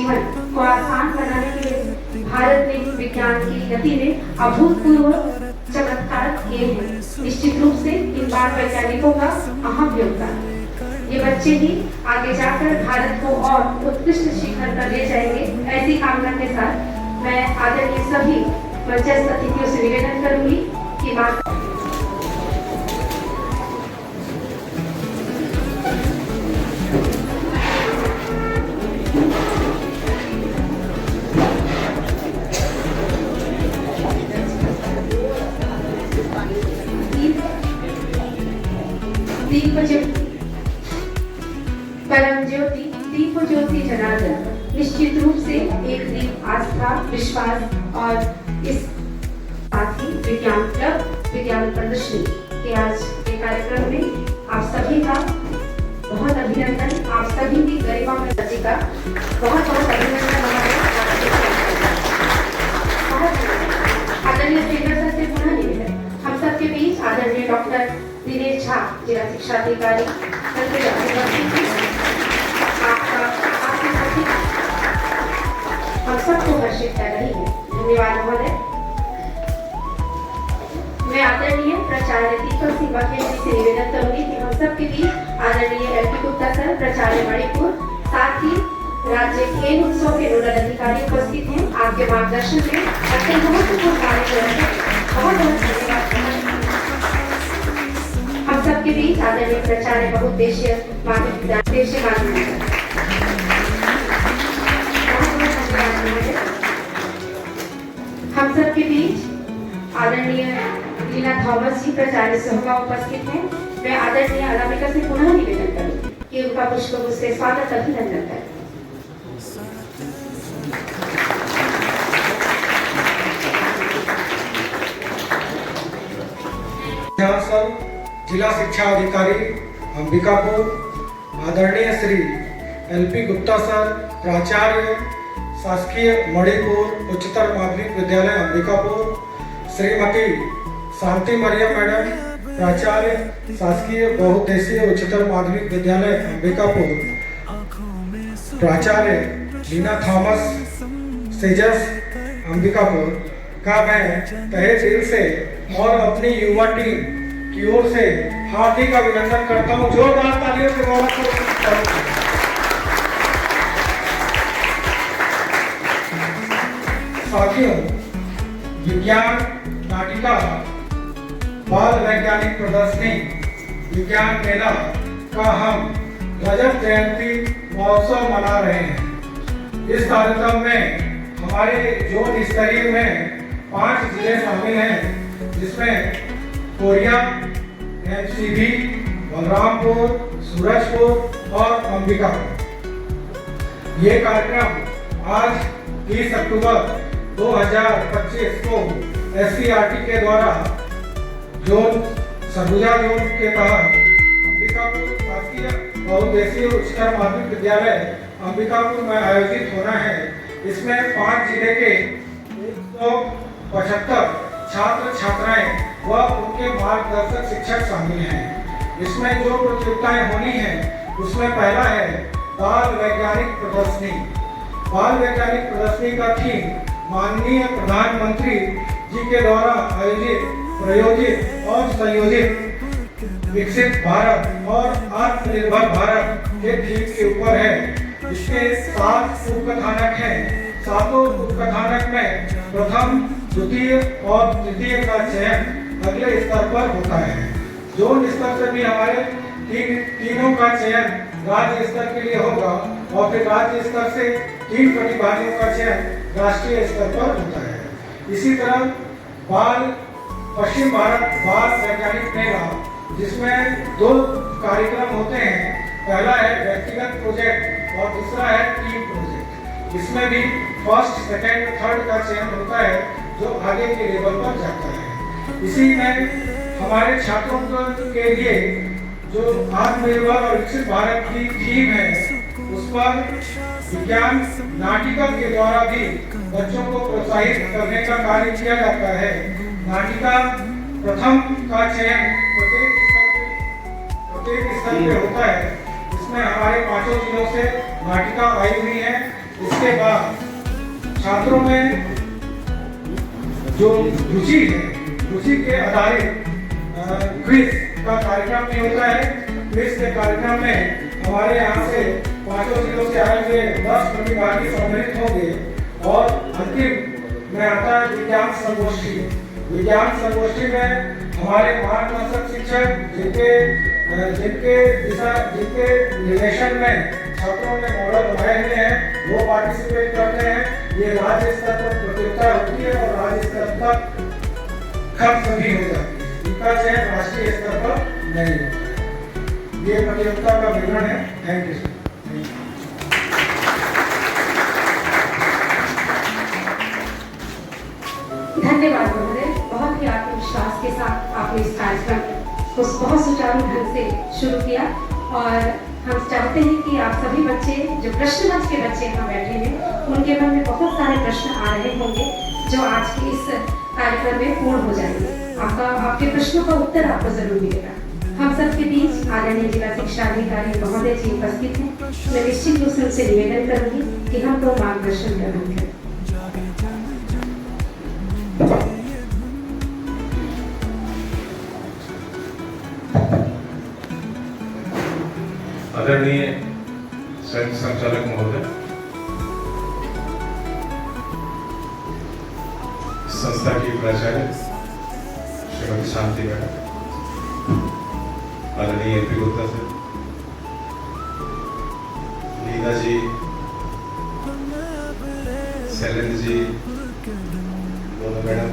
जीवन को आसान बनाने के लिए भारत में विज्ञान की गति में अभूतपूर्व चमत्कार किए हैं। निश्चित रूप से इन बाल वैज्ञानिकों का अहम योगदान है। ये बच्चे ही आगे जाकर भारत को और उत्कृष्ट शिखर पर ले जाएंगे। ऐसी कामना के साथ मैं आदरणीय सभी मंचस्थ अतिथियों से निवेदन करूंगी कि माता परम ज्योति दीप ज्योति जनार्दन निश्चित रूप से एक दीप आस्था, विश्वास और इस साथ ही विज्ञान क्लब विज्ञान प्रदर्शनी के आज के कार्यक्रम में आप सभी का बहुत अभिनंदन। आप सभी की गरिमा जी का बहुत बहुत अभिनंदन। आदरणीय स्पीकर सर से पुनः निवेदन, हम सबके बीच आदरणीय डॉक्टर दिनेश झा जिला शिक्षा अधिकारी हम सबको हर्षित कर रही है। धन्यवाद महोदय। मैं आदरणीय प्राचार्य दीपक सिंह बघेल जी से निवेदन करूंगी कि हम सबके बीच आदरणीय एल.पी. गुप्ता सर प्राचार्य मणिपुर, साथ ही राज्य खेल उत्सव के नोडल अधिकारी उपस्थित हैं। आपके मार्गदर्शन में अत्यंत महत्वपूर्ण कार्यक्रम है। बहुत बहुत धन्यवाद। हम सबके बीच आदरणीय प्राचार्य बहुउद्देशीय माध्यमिक विद्यालय हम सबके बीच आदरणीय लीना थॉमस जी प्राचार्य सभा उपस्थित हैं। मैं आदरणीय अनामिका से पुनः निवेदन करूं कि उनका पुष्प से स्वागत अभिनंदन करें। जिला शिक्षा अधिकारी अंबिकापुर, आदरणीय श्री एल.पी. गुप्ता सर प्राचार्य शासकीय मणिपुर उच्चतर माध्यमिक विद्यालय अंबिकापुर, श्रीमती शांति मरियम मैडम प्राचार्य शासकीय बहुउद्देशीय उच्चतर माध्यमिक विद्यालय अंबिकापुर, प्राचार्य लीना थॉमस सेजस अंबिकापुर का मैं तहे दिल से और अपनी युवा टीम की ओर से हार्दिक अभिनंदन करता हूं। जोरदार तालियों से स्वागत करूं। साथियों, विज्ञान नाटिका बाल वैज्ञानिक प्रदर्शनी विज्ञान मेला का हम रजत जयंती महोत्सव मना रहे हैं। इस कार्यक्रम में हमारे जोन स्तरीय में 5 जिले शामिल हैं, जिसमें कोरिया, एमसीबी, बलरामपुर, सूरजपुर और अंबिकापुर। ये कार्यक्रम आज 30 अक्टूबर 2025 को एससीईआरटी के द्वारा जोन सरगुजा जोन के तहत अंबिकापुर शासकीय बहुउद्देशीय उच्चतर माध्यमिक विद्यालय अंबिकापुर में आयोजित होना है। इसमें 5 जिले के 175 छात्र छात्राएं व उनके मार्गदर्शक शिक्षक शामिल हैं। इसमें जो प्रतियोगिताएं होनी है उसमें पहला है बाल वैज्ञानिक प्रदर्शनी। बाल वैज्ञानिक प्रदर्शनी का थीम माननीय प्रधानमंत्री जी के द्वारा आयोजित, प्रायोजित और संयोजित विकसित भारत और आत्मनिर्भर भारत के थीम के ऊपर है। इसके 7 उपकथानक हैं। 7 उपकथानक में प्रथम, द्वितीय और तृतीय का चयन अगले स्तर पर होता है। जोन स्तर से भी हमारे तीनों का चयन राज्य स्तर के लिए होगा और फिर राज्य स्तर से 3 प्रतिभागियों का चयन राष्ट्रीय स्तर पर होता है। इसी तरह पश्चिम भारत बाल वैज्ञानिक मेला, जिसमें 2 कार्यक्रम होते हैं। पहला है व्यक्तिगत प्रोजेक्ट और दूसरा है टीम प्रोजेक्ट। इसमें भी फर्स्ट, सेकंड, थर्ड का चयन होता है जो आगे के लेवल पर जाता है। इसी में हमारे छात्रों के लिए जो आत्मनिर्भर और विकसित भारत की थीम है, उस पर विज्ञान नाटिका के द्वारा भी बच्चों को प्रोत्साहित करने का कार्य किया जाता है। नाटिका प्रथम का चयन प्रत्येक स्तर पे होता है। इसमें हमारे 5 जिलों से नाटिका आई हुई है। इसके बाद छात्रों में जो रुचि है, रुचि के आधारित क्विज का कार्यक्रम भी होता है। क्विज के कार्यक्रम में हमारे यहाँ से 5 जिलों से आए हुए 10 प्रतिभागी सम्मिलित होंगे और अंतिम में आता है विज्ञान संगोष्ठी। विज्ञान संगोष्ठी में हमारे मार्गदर्शक शिक्षक जिनके निर्देशन में छात्रों ने मॉडल बनाए हुए हैं वो पार्टिसिपेट करते हैं। ये राज्य स्तर पर प्रतियोगिता होती है और राज्य स्तर तक खत्म भी हो जाती है। इनका चयन राष्ट्रीय स्तर पर नहीं होता है। ये प्रतियोगिता का विवरण है। Thank you. धन्यवाद महोदय। बहुत ही आत्मविश्वास के साथ आपने इस कार्यक्रम को बहुत सुचारू ढंग से शुरू किया और हम चाहते हैं कि आप सभी बच्चे, जो प्रश्न मंच के बच्चे यहाँ बैठे हैं, उनके मन में बहुत सारे प्रश्न आ रहे होंगे जो आज के इस कार्यक्रम में पूर्ण हो जाएंगे। आपके प्रश्नों का उत्तर आपको जरूर मिलेगा। हम सबके बीच आदरणीय जिला शिक्षा अधिकारी महोदय जी उपस्थित हैं। मैं निश्चित रूप से उनसे निवेदन करूंगी कि हमको मार्गदर्शन प्रदान करें। आदरणीय संयुक्त संचालक महोदय, संस्था की प्राचार्य श्रीमती शांति मैडम, आदरणीय एपी गुप्ता सर, लीना जी, शैलेंद्र जी, दोनों मैडम,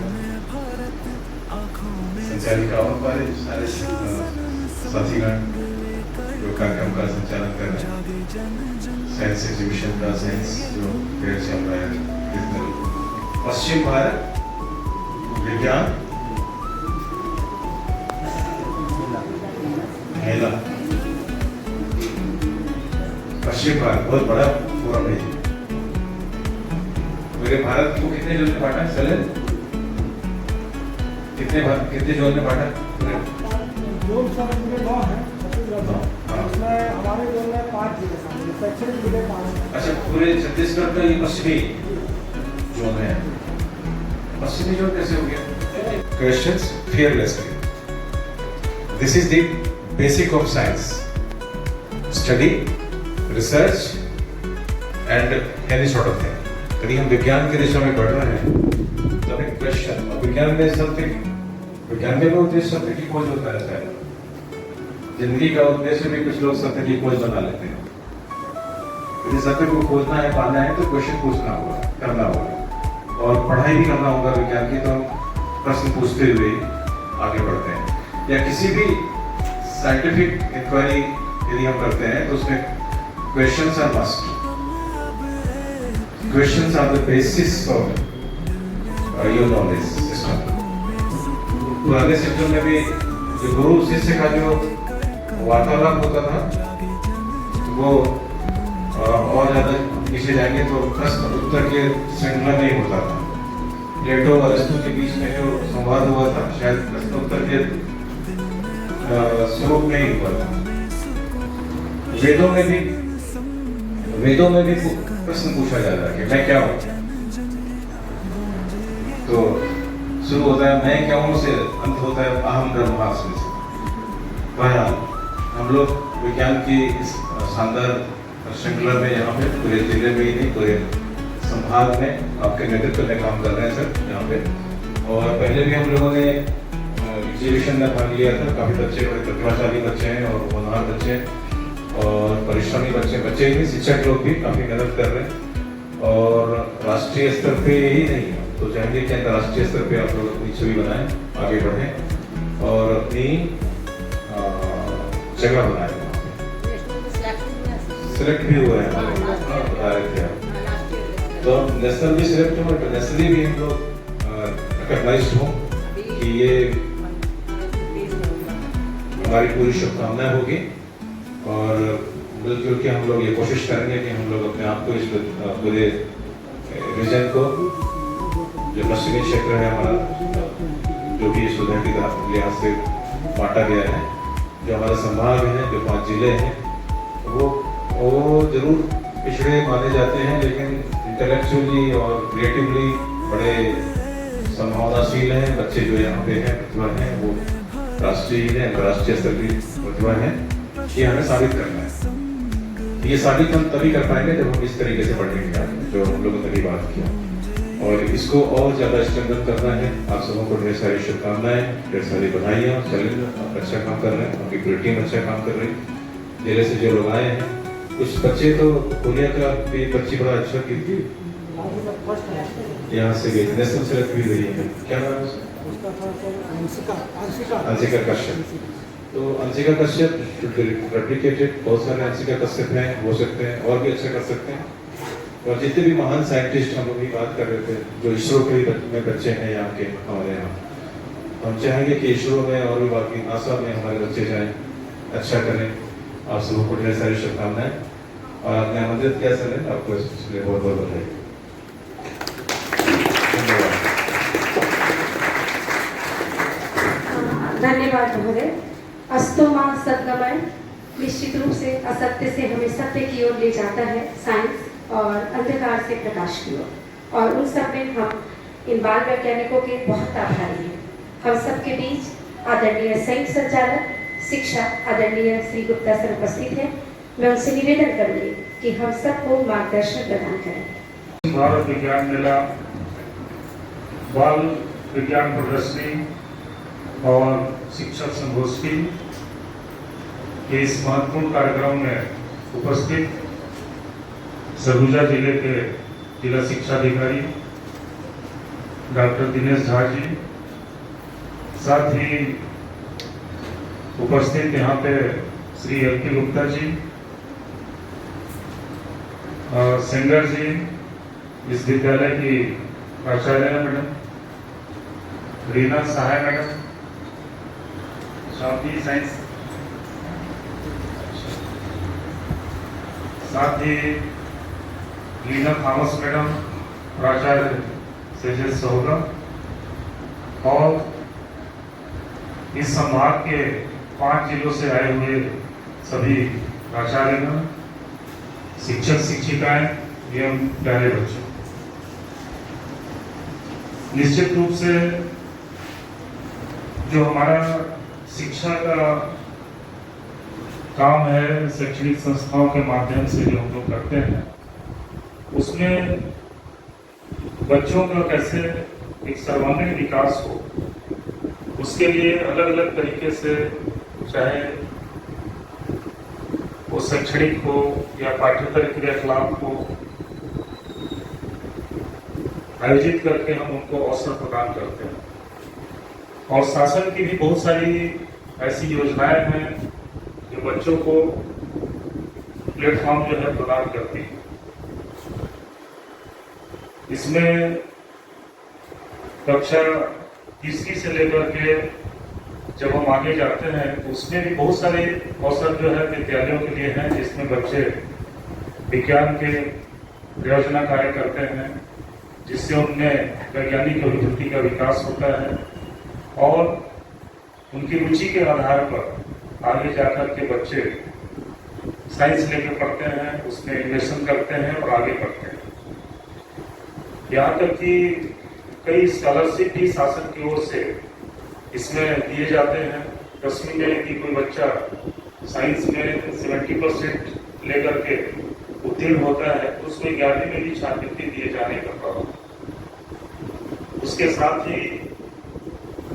संचालिका और हमारे सारे साथीगण जो कार्यक्रम का संचालन कर रहे हैं, साइंस एग्जीबिशन का साइंस जो फेयर चल रहा है, पश्चिम भारत विज्ञान मेला, पश्चिम भारत बहुत बड़ा फोरम है। मेरे भारत को कितने जोन में बांटा है? चले कितने जोन में बांटा? जोन सब में 9 है। इसमें हमारे जोन में 5 जिले शामिल हैं। शैक्षणिक जिले 5। अच्छा, पूरे छत्तीसगढ़ का ये पश्चिमी जोन है। पश्चिमी जोन कैसे हो गया? Questions fearlessly. This is the basic of science. Study, research and any sort of thing. यदि हम विज्ञान की दिशा में बढ़ रहे हैं तो एक क्वेश्चन, विज्ञान में उद्देश्य सत्य की खोज होता रहता है। जिंदगी का उद्देश्य भी कुछ लोग सत्य की खोज बना लेते हैं। यदि सत्य को खोजना है, पाना है तो क्वेश्चन पूछना होगा, करना होगा और पढ़ाई भी करना होगा विज्ञान की। तो प्रश्न पूछते हुए आगे बढ़ते हैं। या किसी भी साइंटिफिक इंक्वायरी यदि हम करते हैं तो उसमें questions are must. Questions are the basis for your knowledge system. पुराने सिस्टम में भी जो गुरु शिष्य का जो वार्तालाप होता था वो और ज्यादा पीछे जाएंगे तो प्रश्न उत्तर के श्रृंखला नहीं होता था। प्लेटो और अरिस्टो के बीच में जो संवाद हुआ था शायद प्रश्न उत्तर के स्वरूप में ही हुआ था। वेदों में भी प्रश्न पूछा जाता है कि मैं क्या हूँ। तो शुरू होता है मैं क्या हूँ से अंत होता है अहम ब्रह्मास्मि से। बहरहाल हम लोग विज्ञान की इस शानदार श्रृंखला में यहाँ पे पूरे जिले में ही नहीं पूरे संभाग में आपके नेतृत्व में काम कर रहे हैं सर यहाँ पे। और पहले भी हम लोगों ने एग्जीबिशन में भाग लिया था। काफ़ी बच्चे बड़े प्रतिभाशाली बच्चे हैं और होनहार बच्चे और परिश्रमी बच्चे ही शिक्षक लोग भी काफ़ी मेहनत कर रहे हैं। और राष्ट्रीय स्तर पे ही नहीं तो चाहेंगे कि अंतर्राष्ट्रीय स्तर पे आप लोग अपनी छवि बनाएं, आगे बढ़ें और अपनी जगह बनाएं। सिलेक्ट भी हुए हैं बता रहे थे आप। तो नेशनल भी सिलेक्ट हो, इंटरनेशनली भी हम लोग रिकॉग्नाइज्ड हों कि ये हमारी पूरी शुभकामनाएं होगी। और मिलजुल के हम लोग ये कोशिश करेंगे कि हम लोग अपने आप को इस पूरे रीजन को जो पश्चिमी क्षेत्र है हमारा जो भी सुधार की लिहाज से बांटा गया है, जो हमारा संभाग है, जो 5 जिले हैं वो जरूर पिछड़े माने जाते हैं, लेकिन इंटेलेक्चुअली और क्रिएटिवली बड़े संभावनाशील हैं बच्चे जो यहाँ पे हैं, प्रतिभा हैं, वो राष्ट्रीय है, अंतर्राष्ट्रीय स्तर की प्रतिभा है। ये हमें साबित करना है। ये साबित हम तभी कर पाएंगे जब हम इस तरीके से पढ़ने की जो हम लोगों ने भी बात किया, और इसको और ज़्यादा स्ट्रेंथन करना है। आप सबों को ढेर सारी शुभकामनाएं, ढेर सारी बधाइयाँ। चलें, आप अच्छा काम कर रहे हैं, आपकी पूरी टीम अच्छा काम कर रही है। जिले से जो लोग आए हैं, कुछ बच्चे तो कोरिया का भी बच्ची बड़ा अच्छा की थी, यहाँ से गई, नेशनल सेलेक्ट भी गई है। क्या नाम है उसका? अंशिका कश्यप। तो अंशिका कश्यप रेप्लिकेटेड, बहुत सारे अंशिका कश्यप हैं, हो सकते हैं और भी अच्छा कर सकते हैं। और जितने भी महान साइंटिस्ट हम लोग भी बात कर रहे थे, जो इसरो के में बच्चे हैं यहाँ के, हमारे यहाँ, हम चाहेंगे कि इसरो में और भी बाकी नासा में हमारे बच्चे जाएं, अच्छा करें। आप सबों को ढेर सारी शुभकामनाएं, और आपने आमंत्रित किया सर, आपको इसलिए बहुत बहुत बधाई। धन्यवाद महोदय। अस्तु मां सद्गमय। निश्चित रूप से असत्य से हमें सत्य की ओर ले जाता है साइंस, और अंधकार से प्रकाश की ओर, और उन सब में हम इन बाल वैज्ञानिकों के बहुत आभारी हैं। हम सबके बीच आदरणीय संयुक्त संचालक शिक्षा आदरणीय श्री गुप्ता सर उपस्थित हैं। मैं उनसे निवेदन करूंगी कि हम सबको मार्गदर्शन प्रदान करें। भारत विज्ञान मेला, बाल विज्ञान प्रदर्शनी और शिक्षक संगोष्ठी के इस महत्वपूर्ण कार्यक्रम में उपस्थित सरगुजा जिले के जिला शिक्षा अधिकारी डॉक्टर दिनेश झा जी, साथ ही उपस्थित यहाँ पे श्री एल.पी. गुप्ता जी, सेंगर जी, इस विद्यालय की प्राचार्य मैडम रीना सहाय मैडम, साथी साइंस, साथ ही लीना थॉमस मैडम, प्राचार्य सेजेस सहोगा, और इस संभाग के 5 जिलों से आए हुए सभी प्राचार्यगण, शिक्षक शिक्षिकाएं एवं प्यारे बच्चों। निश्चित रूप से जो हमारा शिक्षा का काम है, शैक्षणिक संस्थाओं के माध्यम से जो हम लोग करते हैं, उसमें बच्चों का कैसे एक सर्वांगीण विकास हो, उसके लिए अलग अलग तरीके से, चाहे वो शैक्षणिक हो या पाठ्येतर क्रियाकलाप हो, आयोजित करके हम उनको अवसर प्रदान करते हैं। और शासन की भी बहुत सारी ऐसी योजनाएं हैं जो बच्चों को प्लेटफॉर्म जो है प्रदान करती है। इसमें कक्षा 3वीं से लेकर के जब हम आगे जाते हैं, तो उसमें भी बहुत सारे अवसर जो है विद्यालयों के लिए हैं, जिसमें बच्चे विज्ञान के प्रयोजना कार्य करते हैं, जिससे उनमें वैज्ञानिक अभिवृत्ति का विकास होता है, और उनकी रुचि के आधार पर आगे जाकर के बच्चे साइंस लेके पढ़ते हैं, उसमें इन्वेस्टमेंट करते हैं और आगे बढ़ते हैं। यहाँ तक कि कई स्कॉलरशिप भी शासन की ओर से इसमें दिए जाते हैं। 10वीं में कि कोई बच्चा साइंस में 70% लेकर के उत्तीर्ण होता है, तो उसको 11वीं में भी छात्रवृत्ति दिए जाने का प्रावधान। उसके साथ ही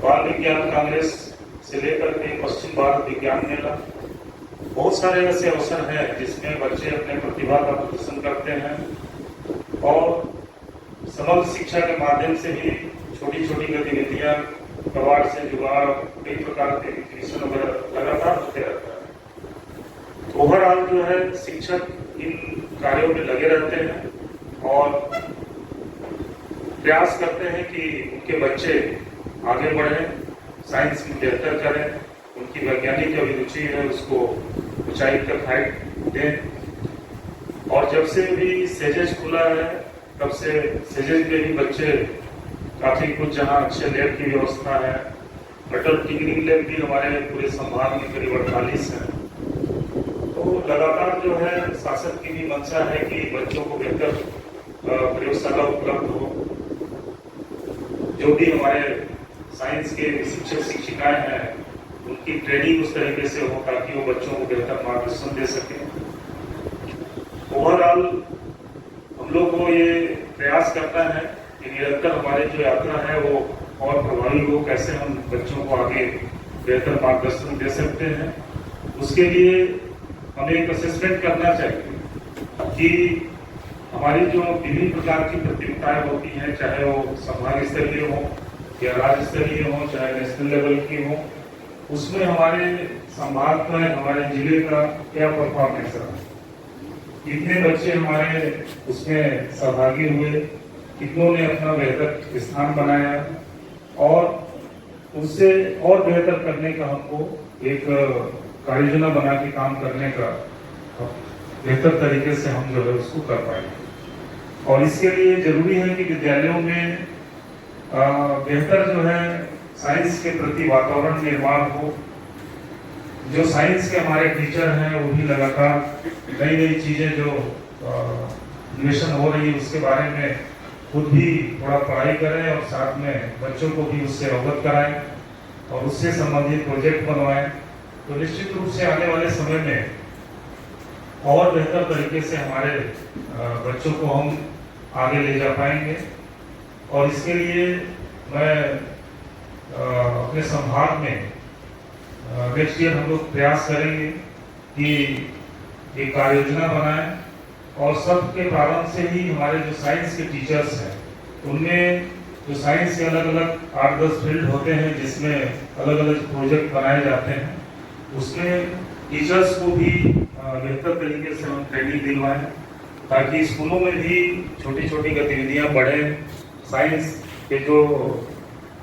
बाल विज्ञान कांग्रेस से लेकर के पश्चिम भारत विज्ञान मेला, बहुत सारे ऐसे अवसर हैं जिसमें बच्चे अपने प्रतिभा का प्रदर्शन करते हैं, और समग्र शिक्षा के माध्यम से भी छोटी छोटी गतिविधियां, कबाड़ से जुगाड़, कई प्रकार के एग्जीबिशन वगैरह लगातार होते रहता है। ओवरऑल जो है शिक्षक इन कार्यों में लगे रहते हैं और प्रयास करते हैं कि उनके बच्चे आगे बढ़ें, साइंस में बेहतर करें, उनकी वैज्ञानिक जो रुचि है उसको ऊंचाई तक हाइट दें। और जब से भी सेजेस खुला है, तब से सेजेस में भी बच्चे काफी कुछ, जहाँ अच्छे लैब की व्यवस्था है, अटल टिंकरिंग लैब भी हमारे पूरे संभाग में करीब 48 है। तो लगातार जो है शासन की भी मंशा है कि बच्चों को बेहतर प्रयोगशाला उपलब्ध हो। जो भी हमारे साइंस के शिक्षक शिक्षिकाएं हैं उनकी ट्रेनिंग उस तरीके से हो ताकि वो बच्चों को बेहतर मार्गदर्शन दे सके। ओवरऑल हम लोग को ये प्रयास करना है कि निरंतर हमारी जो यात्रा है वो और प्रभावी हो, कैसे हम बच्चों को आगे बेहतर मार्गदर्शन दे सकते हैं। उसके लिए हमें एक असेसमेंट करना चाहिए कि हमारी जो विभिन्न प्रकार की प्रतियोगिताएं होती हैं, चाहे वो संभाग स्तरीय हो या राज्य स्तरीय हो, चाहे नेशनल लेवल की हो, उसमें हमारे संभाग का, हमारे जिले का क्या परफॉर्मेंस रहा, कितने बच्चे हमारे उसमें सहभागी हुए, कितनों ने अपना बेहतर स्थान बनाया और उससे और बेहतर करने का हमको एक कार्य योजना बना के काम करने का बेहतर तरीके से हम जो है उसको कर पाएंगे। और इसके लिए जरूरी है कि विद्यालयों में बेहतर जो है साइंस के प्रति वातावरण निर्माण हो। जो साइंस के हमारे टीचर हैं वो भी लगातार नई नई चीजें जो इन्वेशन हो रही है उसके बारे में खुद भी थोड़ा पढ़ाई करें और साथ में बच्चों को भी उससे अवगत कराएं और उससे संबंधित प्रोजेक्ट बनवाएं। तो निश्चित रूप से आने वाले समय में और बेहतर तरीके से हमारे बच्चों को हम आगे ले जा पाएंगे। और इसके लिए मैं अपने संभाग में नेक्स्ट ईयर हम लोग प्रयास करेंगे कि एक कार्य योजना बनाएं और सबके प्रारंभ से ही हमारे जो साइंस के टीचर्स हैं उनमें जो साइंस के अलग अलग 8-10 फील्ड होते हैं जिसमें अलग अलग प्रोजेक्ट बनाए जाते हैं, उसमें टीचर्स को भी बेहतर तरीके से हम ट्रेनिंग दिलवाएं ताकि स्कूलों में भी छोटी छोटी गतिविधियां बढ़ें। साइंस के जो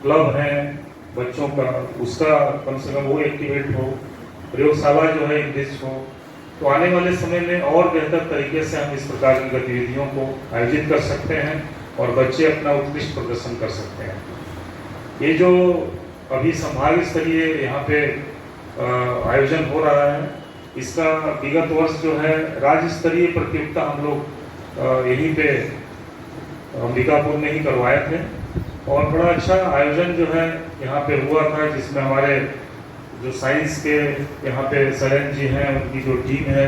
क्लब हैं बच्चों का, उसका कम से कम वो एक्टिवेट हो, प्रयोगशाला जो है इंग्लिश हो। तो आने वाले समय में और बेहतर तरीके से हम इस प्रकार की गतिविधियों को आयोजित कर सकते हैं और बच्चे अपना उत्कृष्ट प्रदर्शन कर सकते हैं। ये जो अभी संभाग स्तरीय यहाँ पे आयोजन हो रहा है, इसका विगत वर्ष जो है राज्य स्तरीय प्रतियोगिता हम लोग यहीं पे अंबिकापुर में ही करवाए थे और बड़ा अच्छा आयोजन जो है यहाँ पे हुआ था, जिसमें हमारे जो साइंस के यहाँ पे सरन जी हैं, उनकी जो टीम है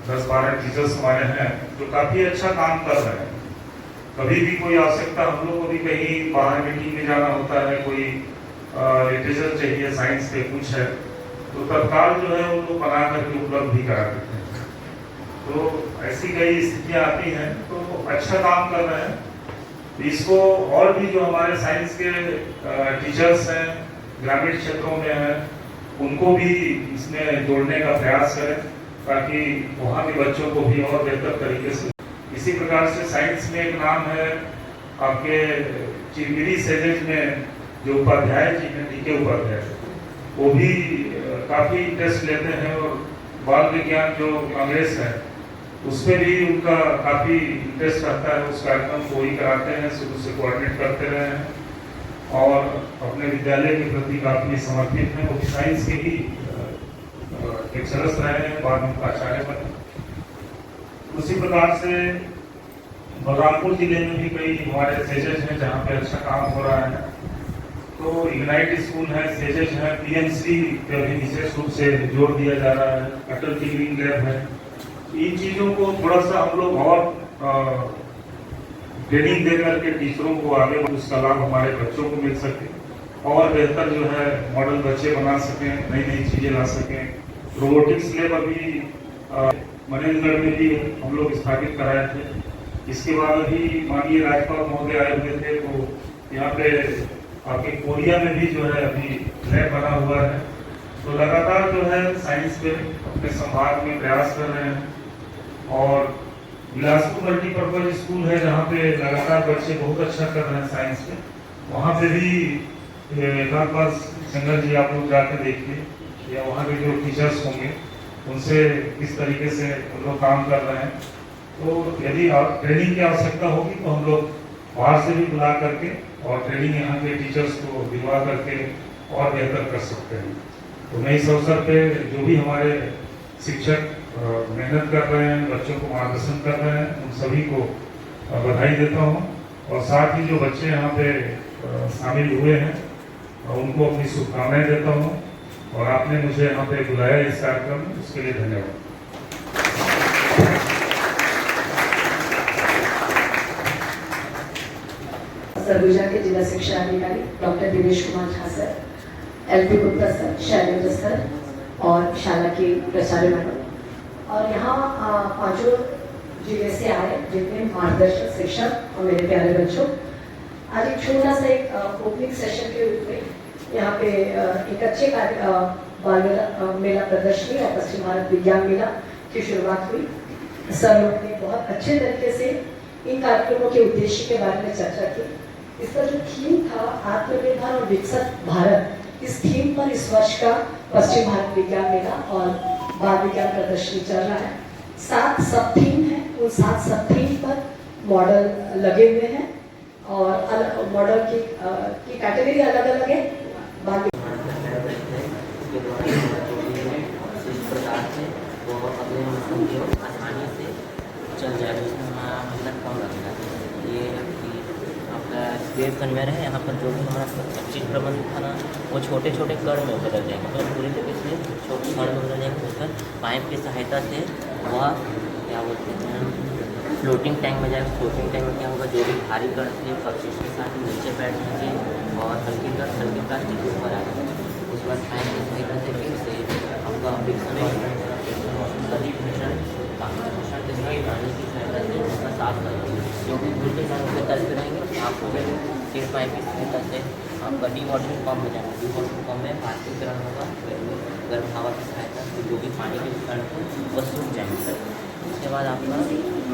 10-12 टीचर्स हमारे हैं जो काफ़ी अच्छा काम कर रहे हैं। कभी भी कोई आवश्यकता, हम लोग को भी कहीं बाहर मीटिंग में जाना होता है, कोई लिटरेचर चाहिए साइंस पे कुछ है, तो तत्काल जो है उनको बना करके उपलब्ध भी करा देते हैं। तो ऐसी कई स्थितियाँ आती हैं, तो अच्छा काम कर रहे हैं। इसको और भी जो हमारे साइंस के टीचर्स हैं ग्रामीण क्षेत्रों में हैं, उनको भी इसमें जोड़ने का प्रयास करें ताकि वहाँ के बच्चों को भी और बेहतर तरीके से। इसी प्रकार से साइंस में एक नाम है आपके चिरमिरी सेजेज में जो उपाध्याय जी हैं, डी.के. उपाध्याय, वो भी काफ़ी इंटरेस्ट लेते हैं और बाल विज्ञान जो कांग्रेस है उसमें भी उनका काफ़ी इंटरेस्ट रहता है। उस कार्यक्रम को ही कराते हैं, शुरू से कोऑर्डिनेट करते रहे हैं और अपने विद्यालय के प्रति काफ़ी समर्पित हैं। वो साइंस के ही लेक्चरर्स रहे हैं, बाद में आचार्य बने। उसी प्रकार से बलरामपुर जिले में भी कई हमारे सेजेज हैं जहाँ पे अच्छा काम हो रहा है। तो इग्नाइट स्कूल है, सेजेज है, पीएनसी पे भी विशेष रूप से जोर दिया जा रहा है, अटल टिंकरिंग लैब है। इन चीज़ों को थोड़ा सा हम लोग और ट्रेनिंग दे करके टीचरों को आगे उसका लाभ हमारे बच्चों को मिल सके और बेहतर जो है मॉडल बच्चे बना सकें, नई नई चीज़ें ला सकें। रोबोटिक्स लैब अभी मनेंद्रगढ़ में भी हम लोग स्थापित कराए थे। इसके बाद अभी माननीय राज्यपाल महोदय आए हुए थे, तो यहाँ पे आपके कोरिया में भी जो है अभी लैब बना हुआ है। तो लगातार जो है साइंस पे अपने संभाग में प्रयास कर रहे हैं। और बिलासपुर मल्टीपर्पज स्कूल है जहाँ पे लगातार बच्चे बहुत अच्छा कर रहे हैं साइंस पे, वहाँ पे भी एक बार संगत जी आप लोग जाकर देखिए या वहाँ के जो टीचर्स होंगे उनसे किस तरीके से हम लोग काम कर रहे हैं। तो यदि ट्रेनिंग की आवश्यकता होगी तो हम लोग बाहर से भी बुला करके और ट्रेनिंग यहाँ के टीचर्स को दिलवा करके और बेहतर कर सकते हैं। तो मैं इस अवसर पे जो भी हमारे शिक्षक मेहनत कर रहे हैं, बच्चों को मार्गदर्शन कर रहे हैं, उन सभी को बधाई देता हूँ। और साथ ही जो बच्चे यहाँ पे शामिल हुए हैं उनको अपनी शुभकामनाएं देता हूँ। और आपने मुझे यहाँ पे बुलाया इस कार्यक्रम में, उसके लिए धन्यवाद। सरगुजा के जिला शिक्षा अधिकारी doctor Dinesh Kumar Jha sir, LP Gupta sir, Shailendra sir और शाला के प्राचार्य मैडम और यहाँ पांचों जिले से आए जितने मार्गदर्शक शिक्षक और मेरे प्यारे बच्चों, आज एक छोटा सा एक ओपनिंग सेशन के रूप में यहाँ पे एक अच्छे बाल मेला प्रदर्शनी और पश्चिम भारत विज्ञान मेला की शुरुआत हुई। सर लोग ने बहुत अच्छे तरीके से इन कार्यक्रमों के उद्देश्य के बारे में चर्चा की। इसका जो थीम था आत्मनिर्भर और विकसित भारत, इस थीम पर इस वर्ष का पश्चिम भारत विज्ञान मेला और बाल विज्ञान प्रदर्शनी चल रहा है। 7 सब थीम है, उन 7 सब थीम पर मॉडल लगे हुए हैं और अलग मॉडल की कैटेगरी अलग अलग है। बाल आसानी से चल जाएगा, इसमें हमारा मेहनत कम लगेगा। ये आपका वेब कन्वेयर है, यहाँ पर जो भी हमारा चीज प्रबंध था ना वो छोटे छोटे कण में बदल जाएंगे, तो पूरी तरीके से छोटे कण में बदल जाएंगे। उसपर पाइप की सहायता से वह क्या बोलते हैं फ्लोटिंग टैंक में जाएगा। फ्लोटिंग टैंक में क्या होगा, जो भी भारी कण थे पक्षी के साथ नीचे बैठ जाएंगे और हल्की प्लास्टिक के ऊपर आएगा। उसके बाद पाइप की सहायता से फिर से आपका पानी की सहायता से उसका साफ करेंगे। जो भी धूल के कारण उसके तल पे रहेंगे आपको फिर पाइप की सहायता से आपका डी वाटरिंग पंप में जाएगा। डी वाटरिंग पंप में भारतीय ग्रहण होगा, गर्म हवा की सहायता से जो भी पानी के कण को वह सूख जाएंगे। उसके बाद आपका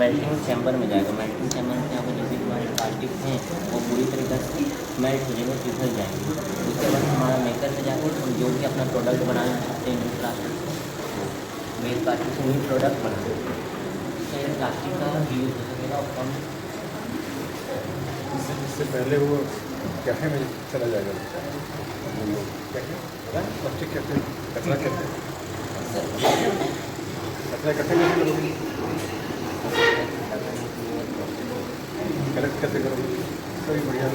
मेल्टिंग चैम्बर में जाएगा। मेल्टिंग चैम्बर में यहाँ पर जो भी हमारे प्लास्टिक हैं वो पूरी तरीके से मेल्ट हो जाएंगे, पिघल जाएंगे। उसके बाद हमारा मेकर में जाकर हम जो भी अपना प्रोडक्ट बनाना चाहते हैं न्यू प्लास्टिक से मेल प्लास्टिक से न्यू प्रोडक्ट बनाते हैं, इससे प्लास्टिक का यूज़ हो सकेगा और कम। इससे पहले वो कैफे में चला जाएगा, प्लास्टिक कैफे, कचरा कैफे, कचरा कैफे में कलेक्ट कैसे करोगे? सही बढ़िया।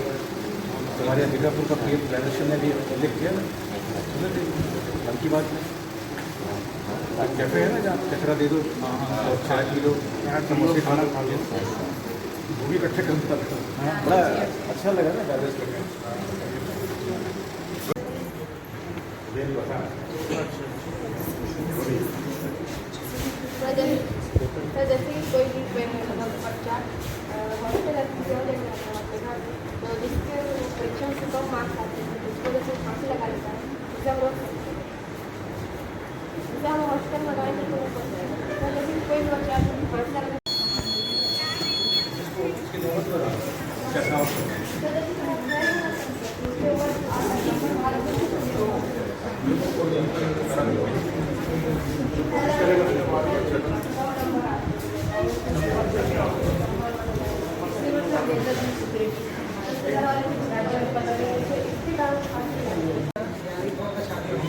तुम्हारे मिर्जापुर का पीएम प्लानेशन ने भी उल्लेख किया ना मन की बात में, कैफे है ना जहाँ कचरा दे दो और चाय पी लो, समोसे खाना खा लो, वो भी इकट्ठे करता था। बड़ा अच्छा लगा ना बैलेंस करके। जैसे कोई भी बच्चा हॉस्टल तो जिसके परीक्षा से कम मार्क्स आते हैं उसको जैसे फांसी लगा लेता है, एग्जाम रोक सकते हैं। एग्जाम हॉस्टल में लगाएंगे तो रोक जाएगा। तो लेकिन कोई बच्चा फांसी लगा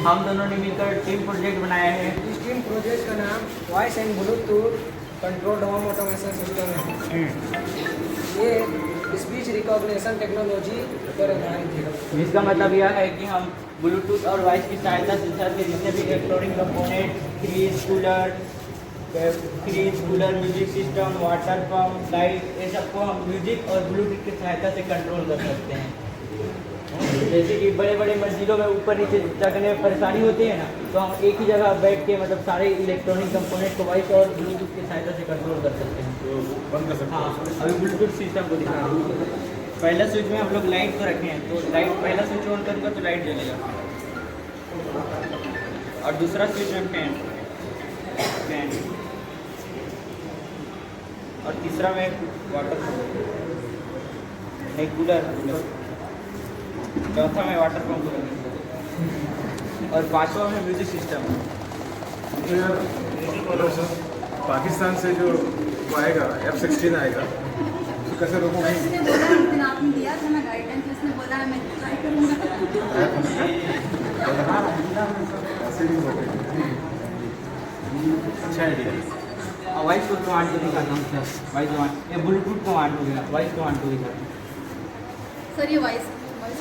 हम दोनों ने मिलकर टीम प्रोजेक्ट बनाया है। इस टीम प्रोजेक्ट का नाम voice and Bluetooth control home automation system है। ये स्पीच रिकॉग्निशन टेक्नोलॉजी पर आधारित है। जिसका मतलब यह है कि हम ब्लूटूथ और वॉइस की सहायता से सर के जितने भी electronic component fridge, cooler, music system, water pump, light, ये सबको हम म्यूजिक और ब्लूटूथ की सहायता से कंट्रोल कर सकते हैं। जैसे कि बड़े बड़े मंजिलों में ऊपर नीचे चढ़ने में परेशानी होती है ना, तो हम एक ही जगह बैठ के मतलब सारे इलेक्ट्रॉनिक कंपोनेंट को वॉइस और ब्लूटूथ की सहायता से कंट्रोल कर सकते हैं। तो बंद कर सकते हैं। हाँ, अभी ब्लूटूथ सिस्टम को दिखा रहा हूँ। पहला स्विच में हम लोग लाइट को रखे हैं, तो लाइट पहला स्विच ऑन करूँगा तो लाइट जलेगा, और दूसरा स्विच में फैन, और तीसरा में वाटर एक कूलर, चौथा में वाटर पंप और पांचवा में म्यूजिक सिस्टम। तो यार पाकिस्तान से जो वो आएगा F-16 आएगा, तो कैसे रोकोगे? आपने दिया था ना गाइडेंस, उसने बोला है मैं ट्राई करूँगा। ऐसे नहीं होते। अच्छा आइडिया। वॉइस को कमांड को दिखाता हूँ सर, वॉइस कमांड, ये ब्लूटूथ कमांड हो गया, वॉइस कमांड को दिखाता हूँ। सर ये वॉइस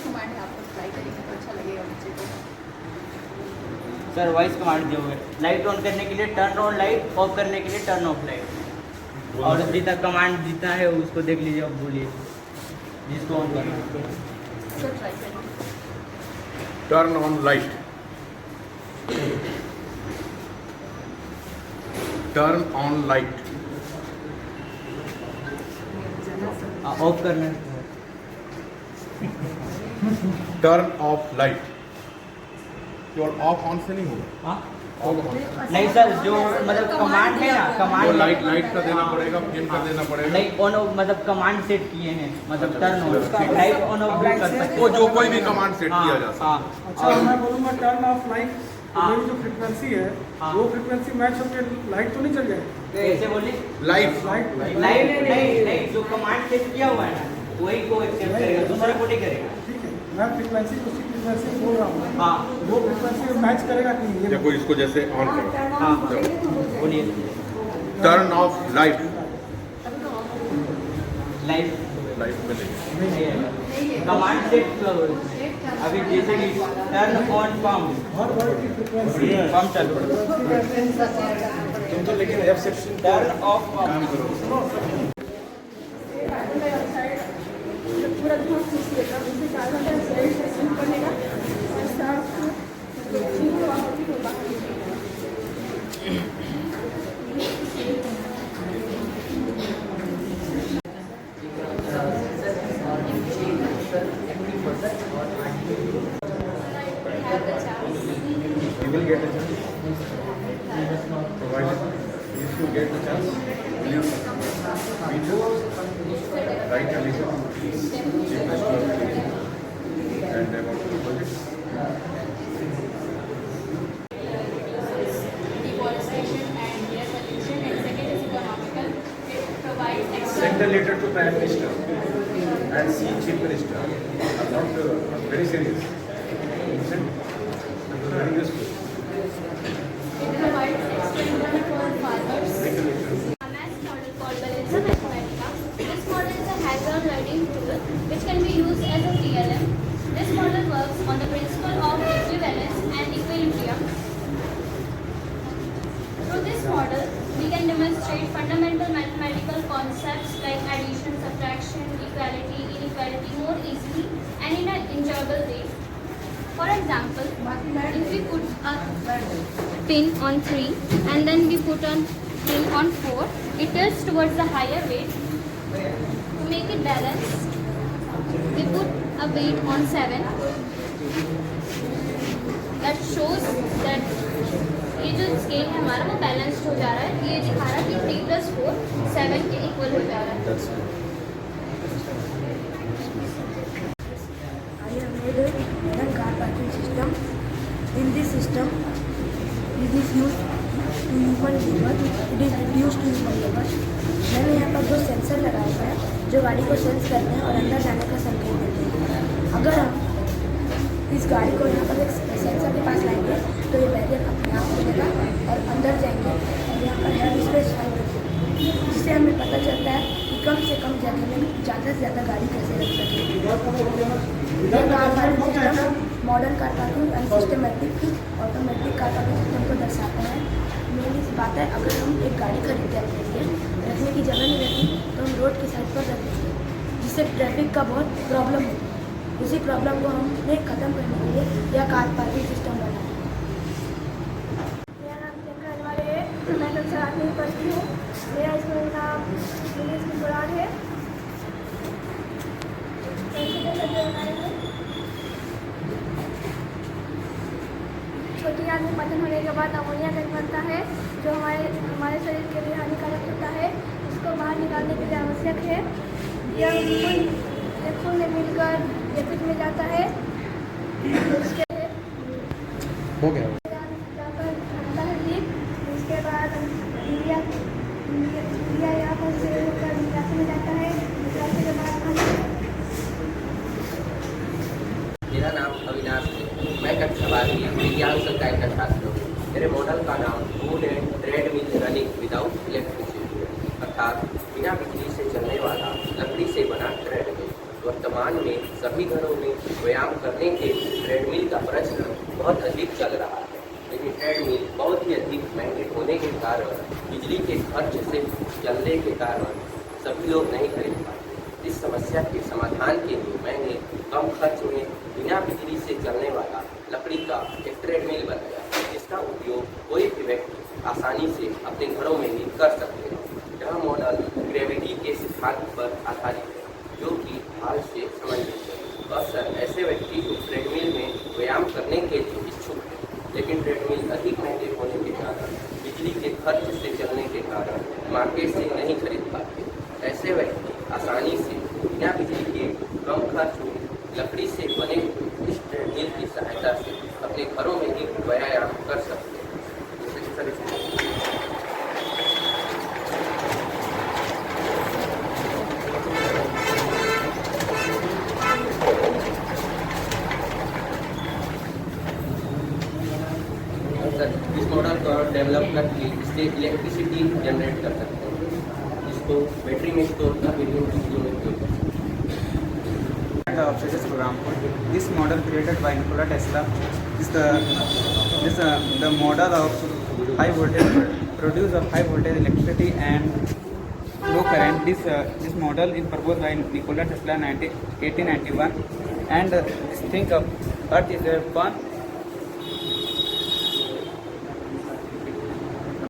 कमांड है, आपको ट्राई करेंगे तो अच्छा लगेगा बच्चे को। सर वॉइस कमांड दिया लाइट ऑन करने के लिए टर्न ऑन लाइट, ऑफ करने के लिए टर्न ऑफ लाइट। और जितना कमांड जितना है उसको देख लीजिए, अब बोलिए जिसको ऑन करना है। सर ट्राई करेंगे। Turn on light, turn on light, of करना है। Turn off light. केवल ऑफ ऑन से नहीं होगा, हाँ नहीं सर, जो मतलब कमांड है ना, वो कमांड लाइट का देना पड़ेगा, पिन का देना पड़ेगा। नहीं ऑन ऑफ मतलब कमांड सेट किए हैं, मतलब turn on light on off भी कर सकते वो हैं। जो कोई भी कमांड सेट किया जा सकता है। हाँ अच्छा मैं बोलूँगा टर्न ऑफ लाइट, हाँ। मेरी जो फ्रीक्वेंसी है हाँ। वो फ्रीक्वेंसी मैच होकर लाइट तो नहीं चल जाए? कैसे बोलिए? लाइट लाइट लाइट नहीं, जो कमांड सेट किया हुआ है ना वही को एक्सेप्ट करेगा, दूसरा को नहीं करेगा। ठीक है, मैं फ्रीक्वेंसी उसी फ्रीक्वेंसी बोल रहा हूँ। हाँ वो फ्रीक्वेंसी मैच करेगा कि नहीं? देखो इसको जैसे ऑन करो, हाँ बोलिए। Turn off light, light light में नहीं, कमांड सेट करो। अभी जैसे कि turn on pump, her word की फ्रीक्वेंसी पंप चालू करो, तुम तो लेकिन एफ सेक्शन टर्न ऑफ काम पंप। करो। पूरा धुआं खींच लेगा, उसे 4 घंटा सेशन पड़ेगा और साफ You will get a chance. Provided if you get the chance, please meet us, write a letter, chief minister of India, and about the project. deforestation and air pollution, and second is economical. It provides extra. Send a letter to Prime Minister and see Chief Minister. I'm not very serious. Send. It's very useful. It provides extra income for farmers. A math model called Balanza Mathematica. This model is a hands-on learning tool which can be used as a PLM. This model works on the principle of equivalence and equilibrium. Through this model, we can demonstrate fundamental mathematical concepts like addition, subtraction, equality, inequality more easily and in an enjoyable way. For example, if we put a pin on 3 and then we put a pin on 4, it tilts towards the higher weight. To make it balanced, we put a weight on 7. That shows that ये जो scale है हमारा वो balanced हो जा रहा है। ये दिखा रहा है कि 3+4 7 के इक्वल हो जा रहा है। I have made a car parking system. In this system, it is used to human labor. It is reduced to human labor. मैंने यहाँ पर 2 सेंसर लगाए हैं जो गाड़ी को सेंस करते हैं और अंदर जाने का संकेत देते हैं। अगर हम इस गाड़ी को यहाँ पर एक सेंसर के पास लाएंगे तो ये बैरियर अपने आप खुलेगा और अंदर जाएंगे और यहाँ पर हेड स्पेस फाइंड करेंगे, जिससे हमें पता चलता है कि कम से कम जगह में ज़्यादा से ज़्यादा गाड़ी कैसे रख सकें। यह car parking system modern car parking and systematic automatic car parking system को दर्शाता है। मेन बात है, अगर हम एक गाड़ी खरीदते हैं अपने लिए, रखने की जगह नहीं रहती तो हम रोड की साइड पर रख देंगे, जिससे ट्रैफिक का बहुत प्रॉब्लम होती है। उसी प्रॉब्लम को हमने ख़त्म करने के लिए यह कार पार्किंग सिस्टम बनाया है। मेरा नाम प्रियंका अनवाले है, मैं कक्षा 8वीं में पढ़ती हूँ। मेरा स्कूल का नाम इंग्लिश की पुराण है। छोटी आग में पतन होने के बाद अमोनिया गैस बनता है जो हमारे शरीर के लिए हानिकारक होता है। इसको बाहर निकालने के लिए आवश्यक है। यह खून में मिलकर लिपिड में जाता है। उसके हो गया। जाकर बनता है लीक। उसके बाद यूरिया यहाँ पर से होकर निकासी में जाता है। निकासी के बाद मेरा नाम अविनाश है। मैं कक्षा 12वीं विज्ञान संकाय का छात्र हूँ। मेरे मॉडल का नाम food and treadmill running without electricity है, अर्थात बिना बिजली से चलने वाला लकड़ी से बना ट्रेडमिल। वर्तमान में सभी घरों में व्यायाम करने के ट्रेडमिल का प्रचलन बहुत अधिक चल रहा है, लेकिन ट्रेडमिल बहुत ही अधिक महंगे होने के कारण, बिजली के खर्च से चलने के कारण सभी लोग नहीं खरीद पाते। इस समस्या के समाधान के लिए मैंने कम खर्च में बिना बिजली से चलने वाला लकड़ी का एक ट्रेडमिल बनाया, जिसका उपयोग कोई भी व्यक्ति आसानी से अपने घरों में ही कर सकते हैं। यह मॉडल ग्रेविटी के सिद्धांत पर आधारित है, जो कि हाल से संबंधित है। अक्सर ऐसे व्यक्ति जो ट्रेडमिल में व्यायाम करने के लिए इच्छुक हैं, लेकिन ट्रेडमिल अधिक महंगे होने के कारण, बिजली के खर्च से चलने के कारण मार्केट से नहीं खरीद पाते। ऐसे व्यक्ति आसानी से बिना बिजली के कम खर्च में लकड़ी से बने इस ट्रेडमिल की सहायता से अपने घरों में ही व्यायाम कर सकते हैं। इस मॉडल को डेवलप करके इससे इलेक्ट्रिसिटी जनरेट कर सकते हैं, जिसको बैटरी में स्टोर करके बिजली में उपयोग कर सकते हैं। Of such program. This model created by Nikola Tesla is the model of high voltage produce of high voltage electricity and low current. This model is proposed by Nikola Tesla in 1891, and think of Earth is a one.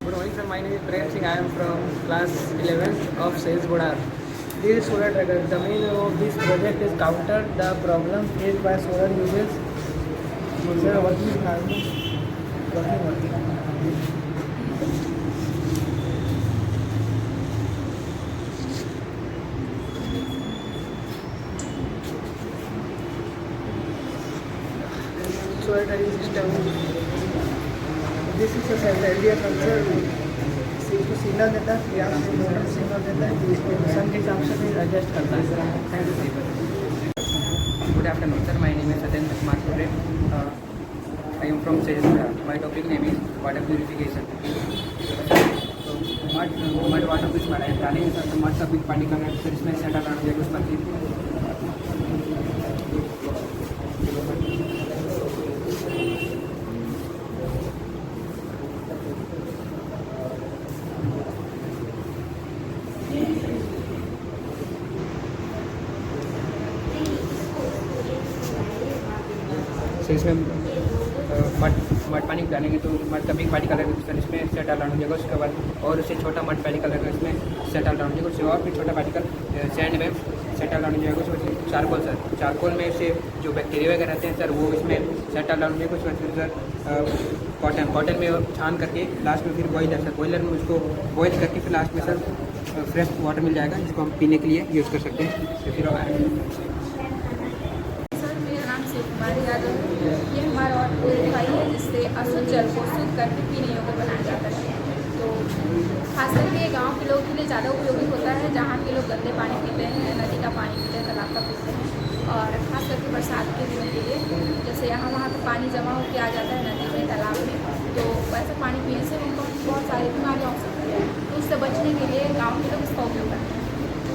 Good morning, sir. My name is Prem Singh. I am from class 11th of Sales Bodar. This is solar tracker. The main of this project is counter the problem faced by solar users. User working. Solar tracking system. This is a LDR sensor. इसको signal देता है, यहाँ से motor signal देता है, तो इसको सन के हिसाब से फिर एडजस्ट करता है। Thank you. Good afternoon, sir. My name is Satyendra Kumar Kure. I am from Sejasura. My topic name is water purification. So, mud water कुछ बड़ा है, डालेंगे सर तो मड का कुछ पानी का फिर इसमें सेटल आना चाहिए कुछ पत्ती। तो इसमें मड पानी डालेंगे तो मड का बिग पानी कलर सर इसमें सेट डालना हो जाएगा। उसके बाद और उससे छोटा मड पानी कलर इसमें सेट डालना हो जाएगा। उससे और फिर छोटा पार्टिकल सैंड में सेट डालना हो जाएगा। उसमें चारकोल सर, चारकोल में से जो बैक्टीरिया वगैरह रहते हैं सर वो इसमें सेट डालना हो जाएगा। उसमें फिर सर कॉटन में छान करके लास्ट में फिर बॉयलर सर, बॉयलर में उसको बॉयल करके फिर लास्ट में सर फ्रेश वाटर मिल जाएगा, जिसको हम पीने के लिए यूज़ कर सकते हैं। तो फिर ये हमारा वाटर प्यूरिफाई है, जिससे अशुद्ध जल को शुद्ध करके पीने योग्य बनाया जाता है। तो खास करके गांव के लोगों के लिए ज़्यादा उपयोगी होता है, जहाँ के लोग गंदे पानी पीते हैं, नदी का पानी पीते हैं, तालाब का पीते हैं। और ख़ास करके बरसात के दिनों के लिए जैसे यहाँ वहाँ पर पानी जमा होकर आ जाता है नदी में, तालाब में, तो वैसे पानी पीने से उनको बहुत सारी बीमारियाँ हो सकती है। तो उससे बचने के लिए गाँव के लोग इसका उपयोग करते हैं।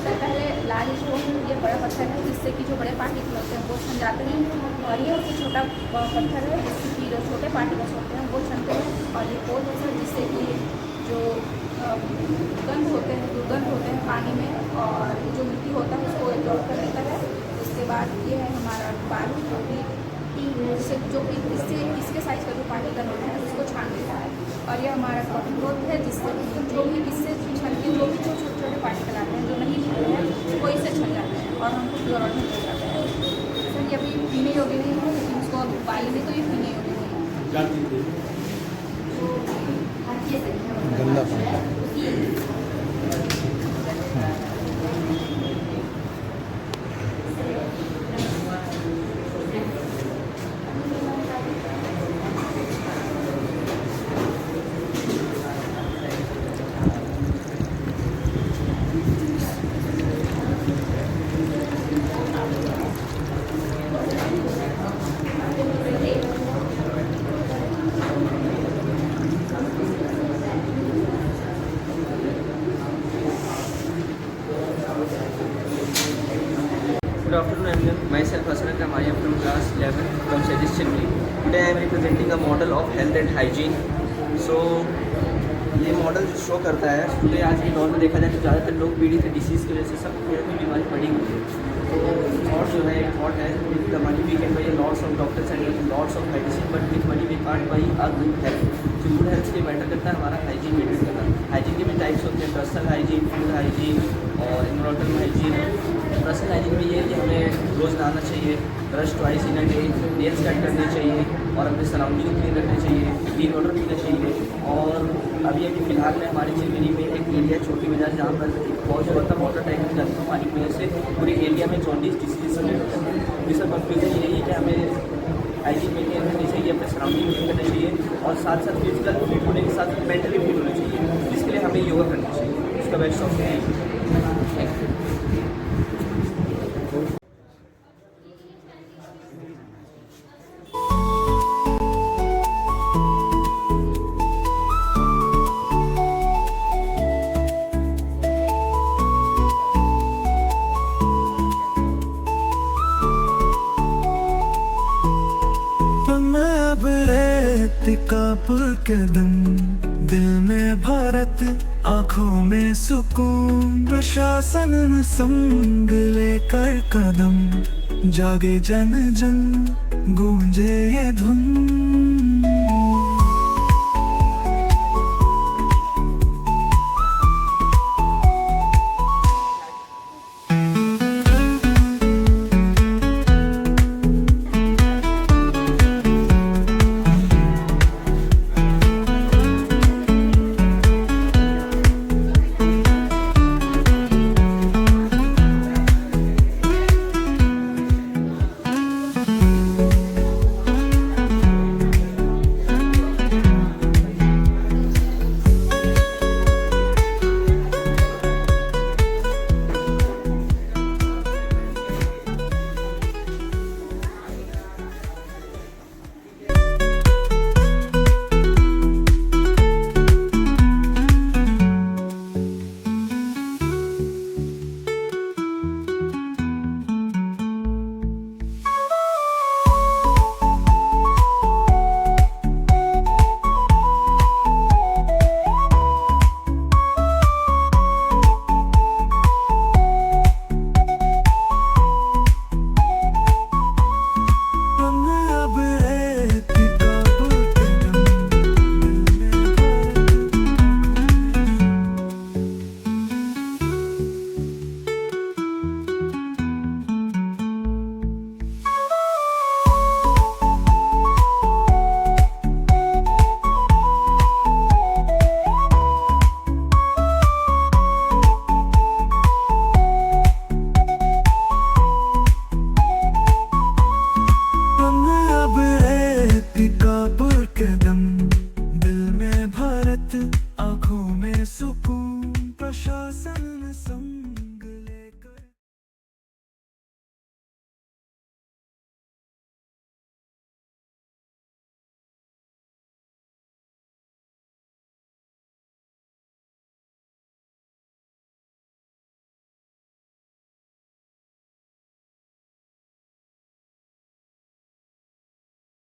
तो पहले लाल स्टोन, ये बड़ा पत्थर है जिससे कि जो बड़े पार्टिकल होते हैं वो छन जाते हैं, और ये उससे छोटा पत्थर है जिससे कि जो छोटे पार्टिकल्स होते हैं वो छनते हैं। और ये पोल है जिससे कि जो गंध होते हैं, दुर्गंध होते हैं पानी में, और जो मिट्टी होता है उसको एब्जॉर्ब कर लेता है। उसके बाद ये है हमारा बालू, जो कि इसके साइज का जो पार्टिकल होता है उसको छान देता है। और ये हमारा कॉटन क्लॉथ है, जिससे जो भी इससे छन के जो भी छोटे छोटे पार्टिकल आते हैं जो नहीं छूते हैं वो इससे छन जाते हैं और हमको प्योर वाटर मिल जाता है। सर ये अभी पीने योग्य नहीं है, लेकिन इसको अब उबालेंगे तो ये पीने योग्य नहीं है। गंदा पानी। Good afternoon everyone. Myself Hasan Akram. I am from class 11 from Sedis Chennai. Today I am representing a model of health and hygiene. So ये मॉडल जो शो करता है टुडे आज की दौर में देखा जाए तो ज़्यादातर लोग पीड़ित है डिसीज़ की वजह से सब कोई बीमारी पड़ी हुई है। तो थॉट जो है एक थॉट है the money we can buy lots of doctors and lots of medicine but with money we can't buy a good health. जो गुड हेल्थ के मैटर करता है हमारा हाइजीन मेंटेन करना। हाइजीन के भी टाइप्स होते हैं पर्सनल हाइजीन, फूड हाइजीन और इन्वायरमेंटल हाइजीन। पर्सनल हाइजीन में ये है कि हमें रोज़ नहाना चाहिए, brush twice in a day, nails cut करने चाहिए और अपने सराउंडिंग क्लीन रखने चाहिए, क्लीन वाटर पीना चाहिए। और अभी फ़िलहाल में हमारी चिलमिली में एक एरिया छोटी बाजार जहाँ पर बहुत जो बड़ा वाटर टैंक जाता है पानी की वजह से पूरे एरिया में जॉन्डिस डिसीज स्प्रेड होता है। ये सब कंफ्यूजन यही है कि हमें हाइजीन मेंटेन करनी चाहिए, अपने सराउंडिंग क्लीन करना चाहिए और साथ साथ फिजिकल फिट होने के साथ मेंटली फिट होना चाहिए, जिसके लिए हमें योगा करना चाहिए। उसका बेस्ट ऑप्शन है। Thank you. कदम दिल में भारत, आँखों में सुकून, प्रशासन संग लेकर कदम, जागे जन जन, गूंजे ये धुन।